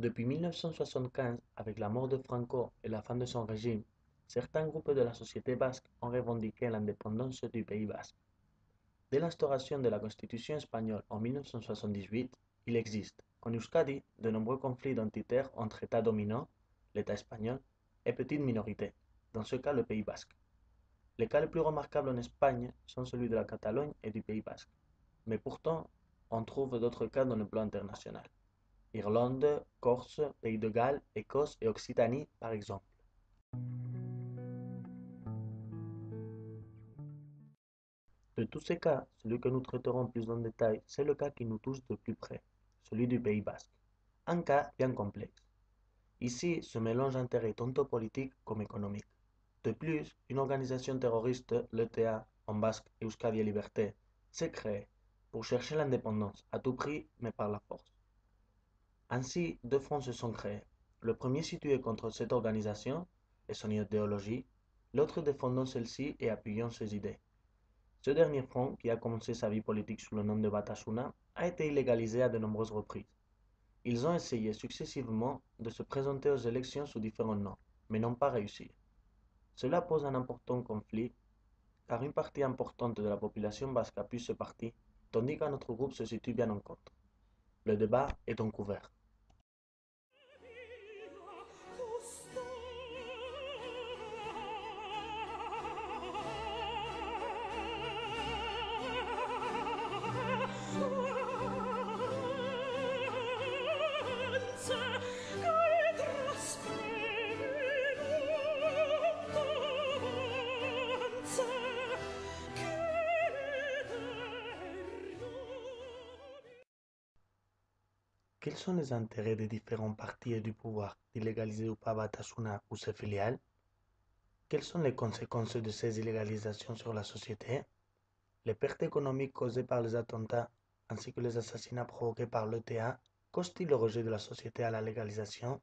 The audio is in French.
Depuis 1975, avec la mort de Franco et la fin de son régime, certains groupes de la société basque ont revendiqué l'indépendance du Pays basque. Dès l'instauration de la Constitution espagnole en 1978, il existe, en Euskadi, de nombreux conflits identitaires entre États dominants, l'État espagnol, et petites minorités, dans ce cas le Pays basque. Les cas les plus remarquables en Espagne sont celui de la Catalogne et du Pays basque, mais pourtant, on trouve d'autres cas dans le plan international. Irlande, Corse, Pays de Galles, Écosse et Occitanie par exemple. De tous ces cas, celui que nous traiterons plus en détail, c'est le cas qui nous touche de plus près, celui du Pays basque. Un cas bien complexe. Ici se mélangent intérêts tantôt politiques comme économiques. De plus, une organisation terroriste, l'ETA, en basque Euskadi Liberté, s'est créée pour chercher l'indépendance à tout prix mais par la force. Ainsi, deux fronts se sont créés. Le premier situé contre cette organisation et son idéologie, l'autre défendant celle-ci et appuyant ses idées. Ce dernier front, qui a commencé sa vie politique sous le nom de Batasuna, a été illégalisé à de nombreuses reprises. Ils ont essayé successivement de se présenter aux élections sous différents noms, mais n'ont pas réussi. Cela pose un important conflit, car une partie importante de la population basque appuie ce parti, tandis qu'un autre groupe se situe bien en contre. Le débat est donc ouvert. Quels sont les intérêts des différents partis et du pouvoir d'illégaliser ou pas Batasuna ou ses filiales? Quelles sont les conséquences de ces illégalisations sur la société? Les pertes économiques causées par les attentats ainsi que les assassinats provoqués par l'ETA causent-ils le rejet de la société à la légalisation?